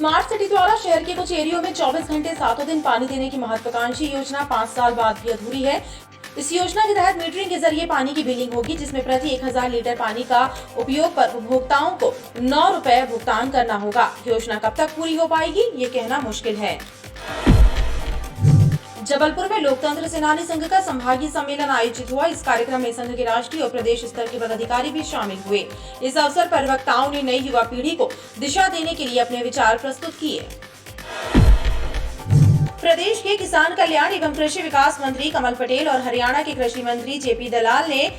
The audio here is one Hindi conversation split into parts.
स्मार्ट सिटी द्वारा शहर के कुछ एरियो में 24 घंटे सातों दिन पानी देने की महत्वाकांक्षी योजना 5 साल बाद भी अधूरी है। इस योजना के तहत मीटरिंग के जरिए पानी की बिलिंग होगी, जिसमें प्रति 1000 लीटर पानी का उपयोग पर उपभोक्ताओं को 9 रुपए भुगतान करना होगा। योजना कब तक पूरी हो पाएगी, ये कहना मुश्किल है। जबलपुर में लोकतंत्र सेनानी संघ का संभागीय सम्मेलन आयोजित हुआ। इस कार्यक्रम में संघ के राष्ट्रीय और प्रदेश स्तर के पदाधिकारी भी शामिल हुए। इस अवसर पर वक्ताओं ने नई युवा पीढ़ी को दिशा देने के लिए अपने विचार प्रस्तुत किए। प्रदेश के किसान कल्याण एवं कृषि विकास मंत्री कमल पटेल और हरियाणा के कृषि मंत्री जेपी दलाल ने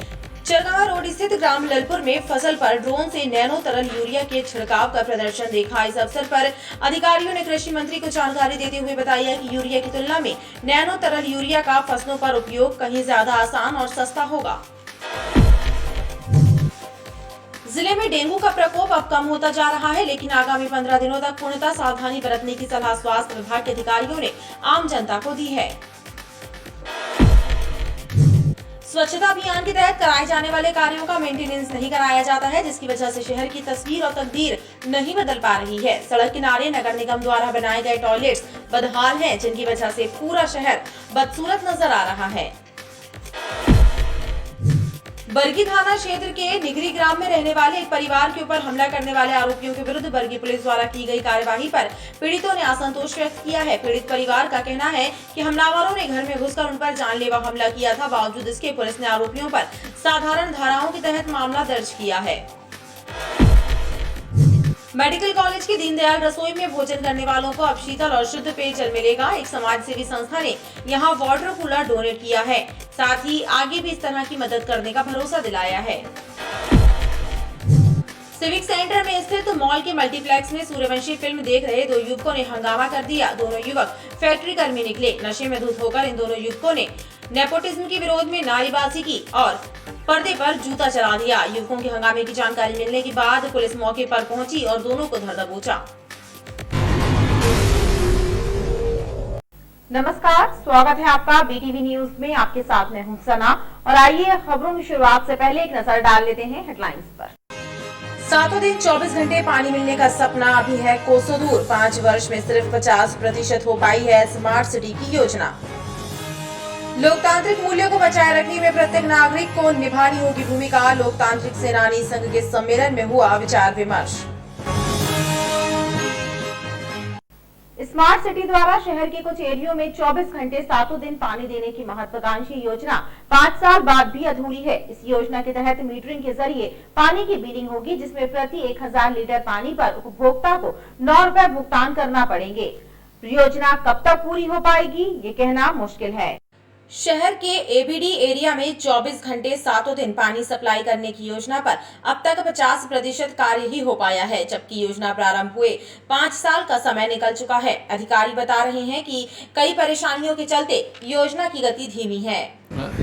चरगावा रोड स्थित ग्राम ललपुर में फसल पर ड्रोन से नैनो तरल यूरिया के छिड़काव का प्रदर्शन देखा। इस अवसर पर अधिकारियों ने कृषि मंत्री को जानकारी देते हुए बताया कि यूरिया की तुलना में नैनो तरल यूरिया का फसलों पर उपयोग कहीं ज्यादा आसान और सस्ता होगा। जिले में डेंगू का प्रकोप अब कम होता जा रहा है, लेकिन आगामी 15 दिनों तक पूर्णतः सावधानी बरतने की सलाह स्वास्थ्य विभाग के अधिकारियों ने आम जनता को दी है। स्वच्छता अभियान के तहत कराए जाने वाले कार्यों का मेंटेनेंस नहीं कराया जाता है, जिसकी वजह से शहर की तस्वीर और तकदीर नहीं बदल पा रही है। सड़क किनारे नगर निगम द्वारा बनाए गए टॉयलेट्स बदहाल हैं, जिनकी वजह से पूरा शहर बदसूरत नजर आ रहा है। बरगी थाना क्षेत्र के निगरी ग्राम में रहने वाले एक परिवार के ऊपर हमला करने वाले आरोपियों के विरुद्ध बरगी पुलिस द्वारा की गई कार्यवाही पर पीड़ितों ने असंतोष व्यक्त किया है। पीड़ित परिवार का कहना है कि हमलावरों ने घर में घुसकर उन पर जानलेवा हमला किया था। बावजूद इसके पुलिस ने आरोपियों पर साधारण धाराओं के तहत मामला दर्ज किया है। मेडिकल कॉलेज के दीनदयाल रसोई में भोजन करने वालों को अब शीतल और शुद्ध पेयजल मिलेगा। एक समाज सेवी संस्था ने यहां वाटर कूलर डोनेट किया है। साथ ही आगे भी इस तरह की मदद करने का भरोसा दिलाया है। सिविक सेंटर में स्थित मॉल के मल्टीप्लेक्स में सूर्यवंशी फिल्म देख रहे 2 युवकों ने हंगामा कर दिया। दोनों युवक फैक्ट्री कर्मी निकले। नशे में धुत होकर इन दोनों युवकों ने नेपोटिज्म के विरोध में नारेबाजी की और पर्दे पर जूता चला दिया। युवकों के हंगामे की जानकारी मिलने के बाद पुलिस मौके पर पहुंची और दोनों को धर दबोचा। नमस्कार, स्वागत है आपका बीटीवी न्यूज में। आपके साथ मैं हूं सना और आइए खबरों की शुरुआत से पहले एक नजर डाल लेते हैं हेडलाइंस पर। सातों दिन 24 घंटे पानी मिलने का सपना अभी है कोसों दूर। 5 वर्ष में सिर्फ 50% हो पाई है स्मार्ट सिटी की योजना। लोकतांत्रिक मूल्यों को बचाए रखने में प्रत्येक नागरिक को निभानी होगी भूमिका। लोकतांत्रिक सेनानी संघ के सम्मेलन में हुआ विचार विमर्श। स्मार्ट सिटी द्वारा शहर के कुछ एरियो में 24 घंटे सातों दिन पानी देने की महत्वाकांक्षी योजना 5 साल बाद भी अधूरी है। इस योजना के तहत मीटरिंग के जरिए पानी की बिलिंग होगी, जिसमें प्रति 1000 लीटर पानी पर उपभोक्ता को 9 रुपए भुगतान करना पड़ेंगे। योजना कब तक पूरी हो पाएगी, ये कहना मुश्किल है। शहर के एबीडी एरिया में 24 घंटे सातों दिन पानी सप्लाई करने की योजना पर अब तक 50% कार्य ही हो पाया है, जबकि योजना प्रारंभ हुए 5 साल का समय निकल चुका है। अधिकारी बता रहे हैं कि कई परेशानियों के चलते योजना की गति धीमी है।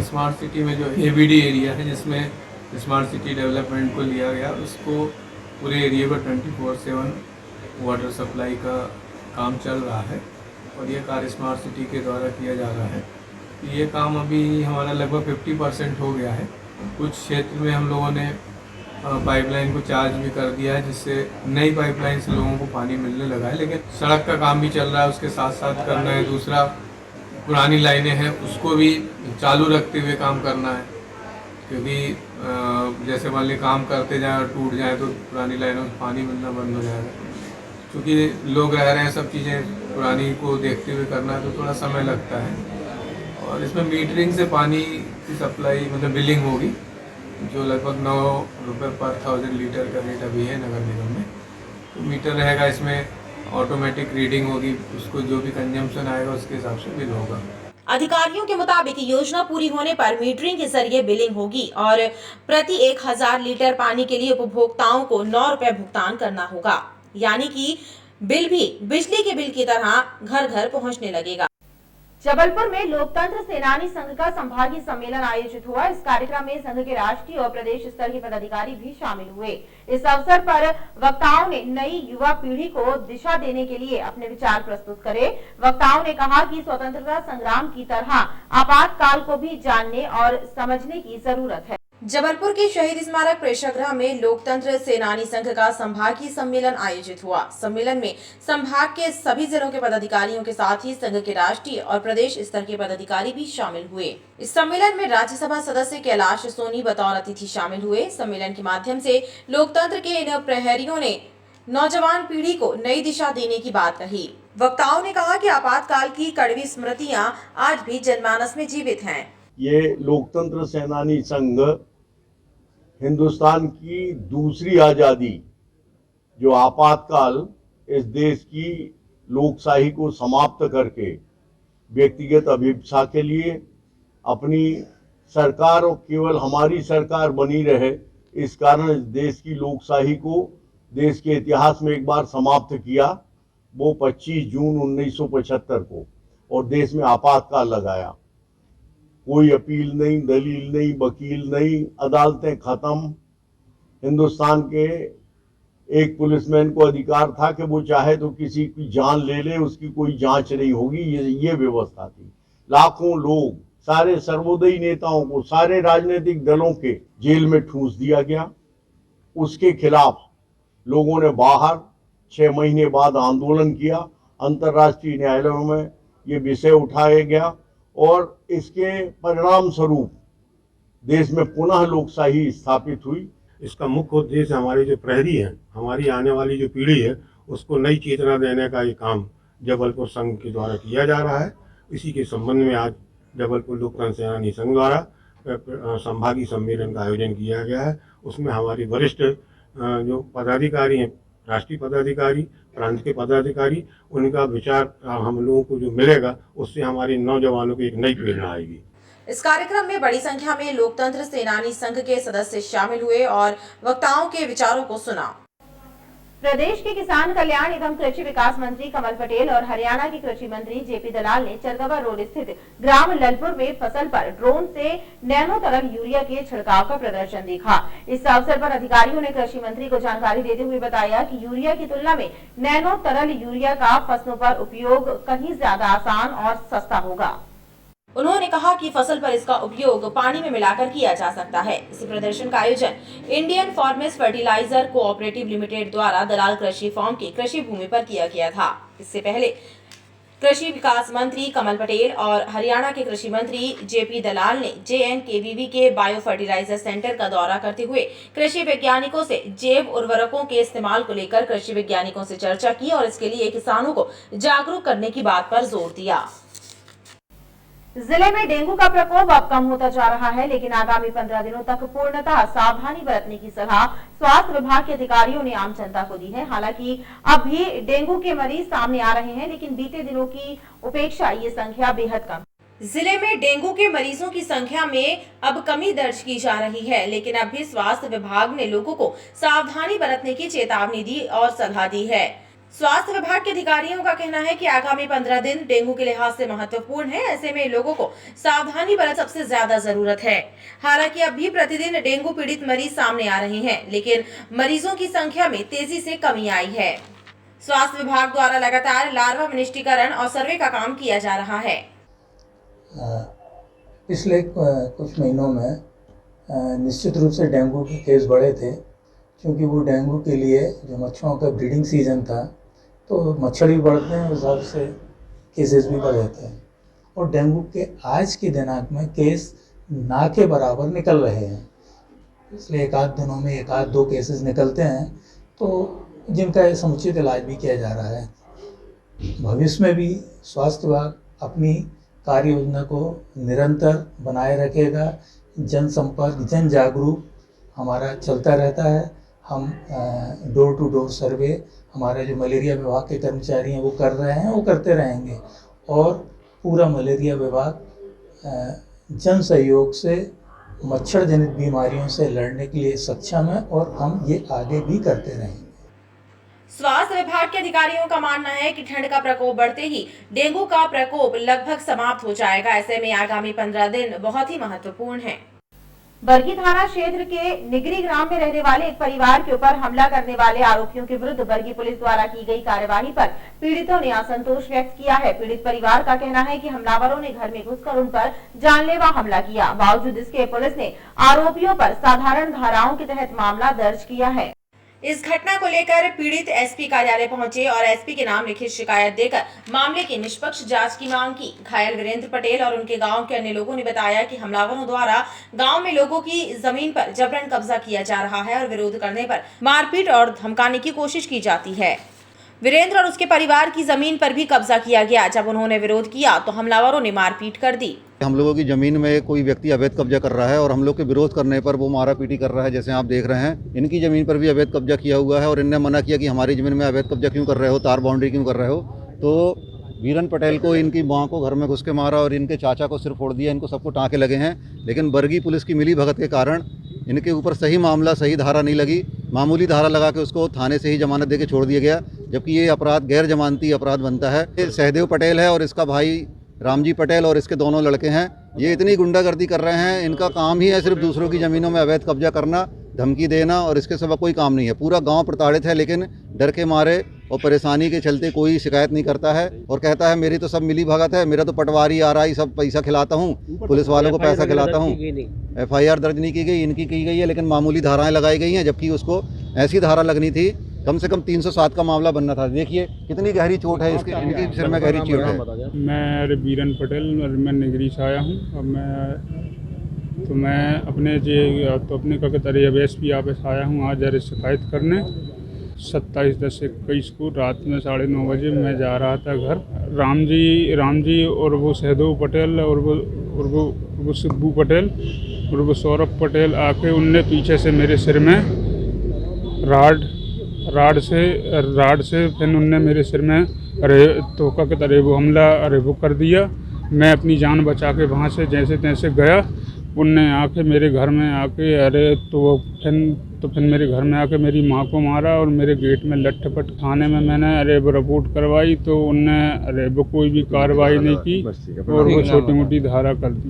स्मार्ट सिटी में जो एबीडी एरिया है, जिसमें स्मार्ट सिटी डेवलपमेंट को लिया गया, उसको पूरे एरिया पर 24/7 वाटर सप्लाई का काम चल रहा है और ये कार्य स्मार्ट सिटी के द्वारा किया जा रहा है। ये काम अभी हमारा लगभग 50% हो गया है। कुछ क्षेत्र में हम लोगों ने पाइपलाइन को चार्ज भी कर दिया है, जिससे नई पाइपलाइन से लोगों को पानी मिलने लगा है। लेकिन सड़क का काम भी चल रहा है, उसके साथ साथ करना है। दूसरा, पुरानी लाइनें हैं, उसको भी चालू रखते हुए काम करना है, क्योंकि जैसे मान ली काम करते जाएँ और टूट जाए तो पुरानी लाइनों में पानी मिलना बंद हो जाएगा। क्योंकि लोग रह रहे हैं, सब चीज़ें पुरानी को देखते हुए करना है तो थोड़ा समय लगता है। और इसमें मीटरिंग से पानी की सप्लाई मतलब बिलिंग होगी, जो लगभग 9 रुपये पर 1000 लीटर का रेट अभी है नगर निगम में। तो मीटर रहेगा, इसमें ऑटोमेटिक रीडिंग होगी, उसको जो भी कंजम्पशन आएगा उसके हिसाब से बिल होगा। अधिकारियों के मुताबिक योजना पूरी होने पर मीटरिंग के जरिए बिलिंग होगी और प्रति 1000 लीटर पानी के लिए उपभोक्ताओं को 9 रुपए भुगतान करना होगा, यानी कि बिल भी बिजली के बिल की तरह घर घर पहुंचने लगेगा। जबलपुर में लोकतंत्र सेनानी संघ का संभागीय सम्मेलन आयोजित हुआ। इस कार्यक्रम में संघ के राष्ट्रीय और प्रदेश स्तर के पदाधिकारी भी शामिल हुए। इस अवसर पर वक्ताओं ने नई युवा पीढ़ी को दिशा देने के लिए अपने विचार प्रस्तुत करे। वक्ताओं ने कहा कि स्वतंत्रता संग्राम की तरह आपातकाल को भी जानने और समझने की जरूरत है। जबलपुर के शहीद स्मारक प्रेक्षागृह में लोकतंत्र सेनानी संघ का संभागीय सम्मेलन आयोजित हुआ। सम्मेलन में संभाग के सभी जिलों के पदाधिकारियों के साथ ही संघ के राष्ट्रीय और प्रदेश स्तर के पदाधिकारी भी शामिल हुए। इस सम्मेलन में राज्यसभा सदस्य कैलाश सोनी बतौर अतिथि शामिल हुए। सम्मेलन के माध्यम से लोकतंत्र के इन प्रहरियों ने नौजवान पीढ़ी को नई दिशा देने की बात कही। वक्ताओं ने कहा कि आपातकाल की कड़वी स्मृतियां आज भी जनमानस में जीवित हैं। ये लोकतंत्र सेनानी संघ हिंदुस्तान की दूसरी आज़ादी, जो आपातकाल इस देश की लोकशाही को समाप्त करके व्यक्तिगत अभिप्सा के लिए अपनी सरकार और केवल हमारी सरकार बनी रहे, इस कारण इस देश की लोकशाही को देश के इतिहास में एक बार समाप्त किया। वो 25 जून 1975 को, और देश में आपातकाल लगाया। कोई अपील नहीं, दलील नहीं, वकील नहीं, अदालतें खत्म। हिंदुस्तान के एक पुलिसमैन को अधिकार था कि वो चाहे तो किसी की जान ले ले, उसकी कोई जांच नहीं होगी। ये व्यवस्था थी। लाखों लोग, सारे सर्वोदयी नेताओं को, सारे राजनीतिक दलों के जेल में ठूंस दिया गया। उसके खिलाफ लोगों ने बाहर 6 महीने बाद आंदोलन किया। अंतर्राष्ट्रीय न्यायालयों में ये विषय उठाया गया और इसके परिणाम स्वरूप देश में पुनः लोकशाही स्थापित हुई। इसका मुख्य उद्देश्य हमारे जो प्रहरी हैं, हमारी आने वाली जो पीढ़ी है, उसको नई चेतना देने का ये काम जबलपुर संघ के द्वारा किया जा रहा है। इसी के संबंध में आज जबलपुर लोकतंत्र सेनानी संघ द्वारा संभागीय सम्मेलन का आयोजन किया गया है। उसमें हमारे वरिष्ठ जो पदाधिकारी हैं, राष्ट्रीय पदाधिकारी, प्रांत के पदाधिकारी, उनका विचार हम लोगों को जो मिलेगा, उससे हमारे नौजवानों को एक नई प्रेरणा आएगी। इस कार्यक्रम में बड़ी संख्या में लोकतंत्र सेनानी संघ के सदस्य शामिल हुए और वक्ताओं के विचारों को सुना। प्रदेश के किसान कल्याण एवं कृषि विकास मंत्री कमल पटेल और हरियाणा के कृषि मंत्री जेपी दलाल ने चरगवा रोड स्थित ग्राम ललपुर में फसल पर ड्रोन से नैनो तरल यूरिया के छिड़काव का प्रदर्शन देखा। इस अवसर पर अधिकारियों ने कृषि मंत्री को जानकारी देते हुए बताया कि यूरिया की तुलना में नैनो तरल यूरिया का फसलों पर उपयोग कहीं ज्यादा आसान और सस्ता होगा। उन्होंने कहा कि फसल पर इसका उपयोग पानी में मिलाकर किया जा सकता है। इस प्रदर्शन का आयोजन Indian farmers fertiliser cooperative limited द्वारा दलाल कृषि फार्म की कृषि भूमि पर किया गया था। इससे पहले कृषि विकास मंत्री कमल पटेल और हरियाणा के कृषि मंत्री जेपी दलाल ने JNKVV के बायो फर्टिलाइजर सेंटर का दौरा करते हुए कृषि वैज्ञानिकों से जैव उर्वरकों के इस्तेमाल को लेकर कृषि वैज्ञानिकों से चर्चा की और इसके लिए किसानों को जागरूक करने की बात पर जोर दिया। जिले में डेंगू का प्रकोप अब कम होता जा रहा है, लेकिन आगामी 15 दिनों तक पूर्णतः सावधानी बरतने की सलाह स्वास्थ्य विभाग के अधिकारियों ने आम जनता को दी है। हालांकि अब भी डेंगू के मरीज सामने आ रहे हैं, लेकिन बीते दिनों की उपेक्षा ये संख्या बेहद कम। जिले में डेंगू के मरीजों की संख्या में अब कमी दर्ज की जा रही है, लेकिन अब भी स्वास्थ्य विभाग ने लोगों को सावधानी बरतने की चेतावनी दी और सलाह दी है। स्वास्थ्य विभाग के अधिकारियों का कहना है कि आगामी 15 दिन डेंगू के लिहाज से महत्वपूर्ण है। ऐसे में लोगों को सावधानी बरतने सबसे ज्यादा जरूरत है। हालांकि अब भी प्रतिदिन डेंगू पीड़ित मरीज सामने आ रहे हैं, लेकिन मरीजों की संख्या में तेजी से कमी आई है। स्वास्थ्य विभाग द्वारा लगातार लार्वा विनिष्टीकरण और सर्वे का काम किया जा रहा है। पिछले कुछ महीनों में निश्चित रूप से डेंगू के केस बढ़े थे, क्योंकि वो डेंगू के लिए जो मच्छरों का ब्रीडिंग सीजन था, तो मच्छर भी बढ़ते हैं, उस हिसाब से केसेस भी बढ़ जाते हैं। और डेंगू के आज की दिनांक में केस ना के बराबर निकल रहे हैं, इसलिए एक आध दिनों में 1-2 केसेस निकलते हैं, तो जिनका समुचित इलाज भी किया जा रहा है। भविष्य में भी स्वास्थ्य विभाग अपनी कार्य योजना को निरंतर बनाए रखेगा। जनसंपर्क, जन जागरूक हमारा चलता रहता है। हम डोर टू डोर सर्वे हमारे जो मलेरिया विभाग के कर्मचारी हैं वो कर रहे हैं, वो करते रहेंगे। और पूरा मलेरिया विभाग जन सहयोग से मच्छर जनित बीमारियों से लड़ने के लिए सक्षम है और हम ये आगे भी करते रहेंगे। स्वास्थ्य विभाग के अधिकारियों का मानना है कि ठंड का प्रकोप बढ़ते ही डेंगू का प्रकोप लगभग समाप्त हो जाएगा। ऐसे में आगामी 15 दिन बहुत ही महत्वपूर्ण है। बरगी थाना क्षेत्र के निगरी ग्राम में रहने वाले एक परिवार के ऊपर हमला करने वाले आरोपियों के विरुद्ध बरगी पुलिस द्वारा की गई कार्यवाही पर पीड़ितों ने असंतोष व्यक्त किया है। पीड़ित परिवार का कहना है कि हमलावरों ने घर में घुसकर उन पर जानलेवा हमला किया। बावजूद इसके पुलिस ने आरोपियों पर साधारण धाराओं के तहत मामला दर्ज किया है। इस घटना को लेकर पीड़ित एसपी कार्यालय पहुंचे और एसपी के नाम लिखित शिकायत देकर मामले की निष्पक्ष जांच की मांग की। घायल वीरेंद्र पटेल और उनके गांव के अन्य लोगों ने बताया कि हमलावरों द्वारा गांव में लोगों की जमीन पर जबरन कब्जा किया जा रहा है और विरोध करने पर मारपीट और धमकाने की कोशिश की जाती है। वीरेंद्र और उसके परिवार की जमीन पर भी कब्जा किया गया। जब उन्होंने विरोध किया तो हमलावरों ने मारपीट कर दी। हम लोगों की ज़मीन में कोई व्यक्ति अवैध कब्जा कर रहा है और हम लोग के विरोध करने पर वो मारा पीटी कर रहा है। जैसे आप देख रहे हैं, इनकी ज़मीन पर भी अवैध कब्जा किया हुआ है और इनने मना किया कि हमारी ज़मीन में अवैध कब्जा क्यों कर रहे हो, तार बाउंड्री क्यों कर रहे हो। तो वीरेंद्र पटेल को इनकी मां को घर में घुस के मारा और इनके चाचा को सिर फोड़ दिया। इनको सबको टाँके लगे हैं, लेकिन बरगी पुलिस की मिली भगत के कारण इनके ऊपर सही मामला, सही धारा नहीं लगी। मामूली धारा लगा के उसको थाने से ही जमानत दे के छोड़ दिया गया, जबकि ये अपराध गैर जमानती अपराध बनता है। ये सहदेव पटेल है और इसका भाई रामजी पटेल और इसके दोनों लड़के हैं। ये इतनी गुंडागर्दी कर रहे हैं, इनका काम ही है सिर्फ दूसरों की ज़मीनों में अवैध कब्जा करना, धमकी देना और इसके सिवा कोई काम नहीं है। पूरा गांव प्रताड़ित है, लेकिन डर के मारे और परेशानी के चलते कोई शिकायत नहीं करता है और कहता है मेरी तो सब मिली भगत है, मेरा तो पटवारी आ रहा है, सब पैसा खिलाता हूँ, पुलिस वालों को पैसा खिलाता हूँ। FIR दर्ज नहीं की गई, इनकी की गई है, लेकिन मामूली धाराएं लगाई गई हैं, जबकि उसको ऐसी धारा लगनी थी। कम से कम 307 का मामला बनना था। देखिए कितनी गहरी चोट है इसके, इनकी सिर में गहरी चोट है। मैं वीरेंद्र पटेल और मैं निगरी से आया हूँ। अब मैं अपने ककतरे एसपी ऑफिस आया हूँ आज शिकायत करने। 27/10/21 को रात में 9:30 बजे मैं जा रहा था घर। रामजी और वो सहदेव पटेल और वो सिब्बू पटेल और वो सौरभ पटेल आके उनने पीछे से मेरे सिर में राड से फिर उनने मेरे सिर में तोका के तरह वो हमला वो कर दिया। मैं अपनी जान बचा के वहाँ से जैसे तैसे गया। उनने आके मेरे घर में आके तो फिर मेरे घर में आके मेरी माँ को मारा और मेरे गेट में लट्ठपट। थाने में मैंने वो रिपोर्ट करवाई तो उनने वो कोई भी कार्रवाई नहीं की और वो छोटी मोटी धारा कर दी।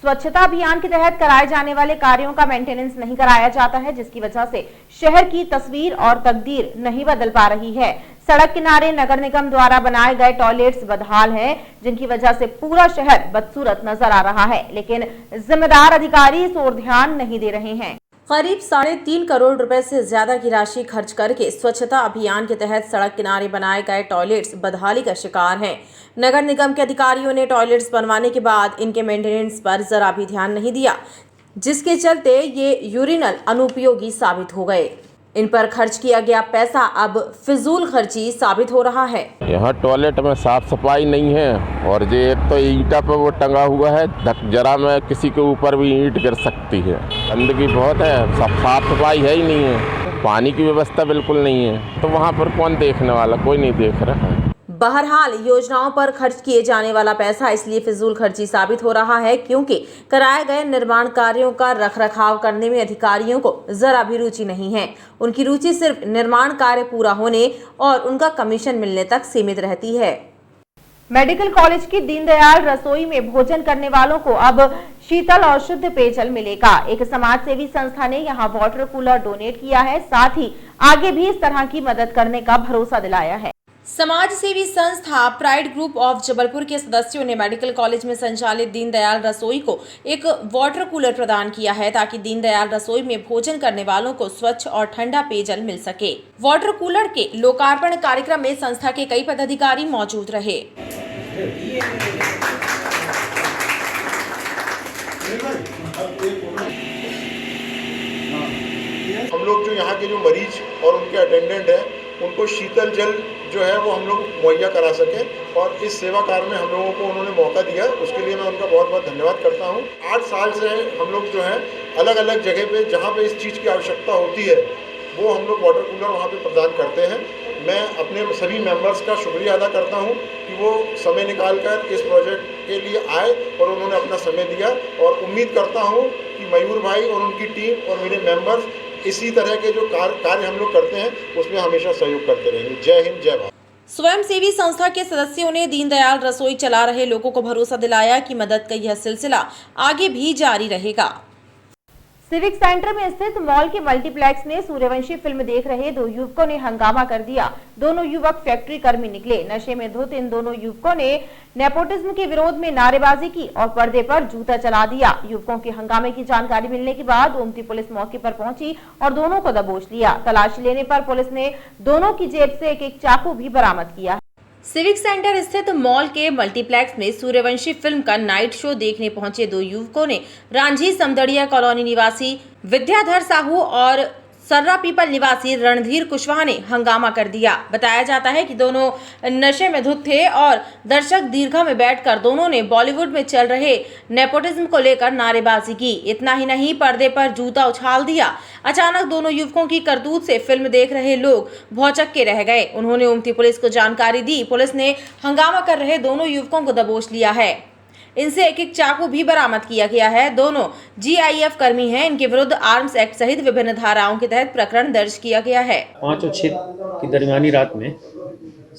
स्वच्छता अभियान के तहत कराए जाने वाले कार्यों का मेंटेनेंस नहीं कराया जाता है, जिसकी वजह से शहर की तस्वीर और तकदीर नहीं बदल पा रही है। सड़क किनारे नगर निगम द्वारा बनाए गए टॉयलेट्स बदहाल हैं, जिनकी वजह से पूरा शहर बदसूरत नजर आ रहा है, लेकिन जिम्मेदार अधिकारी इस ओर ध्यान नहीं दे रहे हैं। करीब 3.5 करोड़ रुपए से ज्यादा की राशि खर्च करके स्वच्छता अभियान के तहत सड़क किनारे बनाए गए टॉयलेट्स बदहाली का शिकार हैं। नगर निगम के अधिकारियों ने टॉयलेट्स बनवाने के बाद इनके मेंटेनेंस पर जरा भी ध्यान नहीं दिया, जिसके चलते ये यूरिनल अनुपयोगी साबित हो गए। इन पर खर्च किया गया पैसा अब फिजूल खर्ची साबित हो रहा है। यहाँ टॉयलेट में साफ सफाई नहीं है और ये एक तो ईंटा पे वो टंगा हुआ है, जरा में किसी के ऊपर भी ईंट गिर सकती है। गंदगी बहुत है, साफ सफाई है ही नहीं है, पानी की व्यवस्था बिल्कुल नहीं है, तो वहाँ पर कौन देखने वाला, कोई नहीं देख रहा है। बहरहाल योजनाओं पर खर्च किए जाने वाला पैसा इसलिए फिजूल खर्ची साबित हो रहा है क्योंकि कराए गए निर्माण कार्यों का रखरखाव करने में अधिकारियों को जरा भी रुचि नहीं है। उनकी रुचि सिर्फ निर्माण कार्य पूरा होने और उनका कमीशन मिलने तक सीमित रहती है। मेडिकल कॉलेज की दीनदयाल रसोई में भोजन करने वालों को अब शीतल और शुद्ध पेयजल मिलेगा। एक समाज सेवी संस्था ने यहां वाटर कूलर डोनेट किया है, साथ ही आगे भी इस तरह की मदद करने का भरोसा दिलाया है। समाज सेवी संस्था प्राइड ग्रुप ऑफ जबलपुर के सदस्यों ने मेडिकल कॉलेज में संचालित दीनदयाल रसोई को एक वाटर कूलर प्रदान किया है, ताकि दीनदयाल रसोई में भोजन करने वालों को स्वच्छ और ठंडा पेयजल मिल सके। वाटर कूलर के लोकार्पण कार्यक्रम में संस्था के कई पदाधिकारी मौजूद रहे। हम लोग जो यहाँ के जो मरीज और उनके अटेंडेंट हैं, उनको शीतल जल जो है वो हम लोग मुहैया करा सकें और इस सेवा कार्य में हम लोगों को उन्होंने मौका दिया, उसके लिए मैं उनका बहुत बहुत धन्यवाद करता हूँ। 8 साल से हम लोग जो है अलग अलग जगह पे जहाँ पे इस चीज़ की आवश्यकता होती है वो हम लोग वाटर कूलर वहाँ पे प्रदान करते हैं। मैं अपने सभी मेंबर्स का शुक्रिया अदा करता हूँ कि वो समय निकाल कर इस प्रोजेक्ट के लिए आए और उन्होंने अपना समय दिया, और उम्मीद करता हूँ कि मयूर भाई और उनकी टीम और मेरे मेंबर्स इसी तरह के जो कार्य हम लोग करते हैं उसमें हमेशा सहयोग करते रहेंगे। जय हिंद, जय भारत। स्वयंसेवी संस्था के सदस्यों ने दीनदयाल रसोई चला रहे लोगों को भरोसा दिलाया कि मदद का यह सिलसिला आगे भी जारी रहेगा। सिविक सेंटर में स्थित मॉल के मल्टीप्लेक्स में सूर्यवंशी फिल्म देख रहे दो युवकों ने हंगामा कर दिया। दोनों युवक फैक्ट्री कर्मी निकले। नशे में धुत इन दोनों युवकों ने नेपोटिज्म के विरोध में नारेबाजी की और पर्दे पर जूता चला दिया। युवकों के हंगामे की जानकारी मिलने के बाद ओमती पुलिस मौके पर पहुंची और दोनों को दबोच लिया। तलाशी लेने पर पुलिस ने दोनों की जेब से एक चाकू भी बरामद किया। सिविक सेंटर स्थित मॉल के मल्टीप्लेक्स में सूर्यवंशी फिल्म का नाइट शो देखने पहुंचे दो युवकों ने रांझी समदड़िया कॉलोनी निवासी विद्याधर साहू और सर्रा पीपल निवासी रणधीर कुशवाहा ने हंगामा कर दिया। बताया जाता है कि दोनों नशे में धुत थे और दर्शक दीर्घा में बैठकर दोनों ने बॉलीवुड में चल रहे नेपोटिज्म को लेकर नारेबाजी की। इतना ही नहीं, पर्दे पर जूता उछाल दिया। अचानक दोनों युवकों की करतूत से फिल्म देख रहे लोग भौचक्के रह गए। उन्होंने ओमती पुलिस को जानकारी दी। पुलिस ने हंगामा कर रहे दोनों युवकों को दबोच लिया है। इनसे एक चाकू भी बरामद किया गया है। दोनों GIF कर्मी हैं। इनके विरुद्ध आर्म्स एक्ट सहित विभिन्न धाराओं के तहत प्रकरण दर्ज किया गया है। 5 और 6 की दरमियानी रात में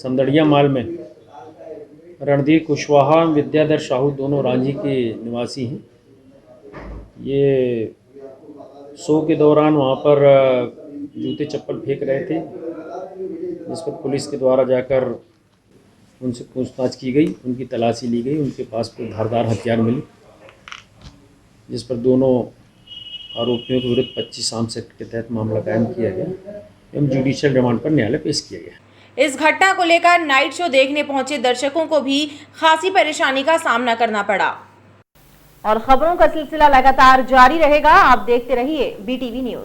समदड़िया माल में रणधीर कुशवाहा विद्याधर साहू दोनों रांझी के निवासी हैं। ये शो के दौरान वहाँ पर जूते चप्पल फेंक रहे थे, जिस पर पुलिस के द्वारा जाकर उनसे पूछताछ की गई, उनकी तलाशी ली गई। उनके पास कोई धारदार हथियार मिली, जिस पर दोनों आरोपियों के विरुद्ध 25 आर्म्स एक्ट के तहत मामला कायम किया गया एवं जुडिशियल रिमांड पर न्यायालय पेश किया गया। इस घटना को लेकर नाइट शो देखने पहुंचे दर्शकों को भी खासी परेशानी का सामना करना पड़ा। और खबरों का सिलसिला लगातार जारी रहेगा। आप देखते रहिए BTV न्यूज।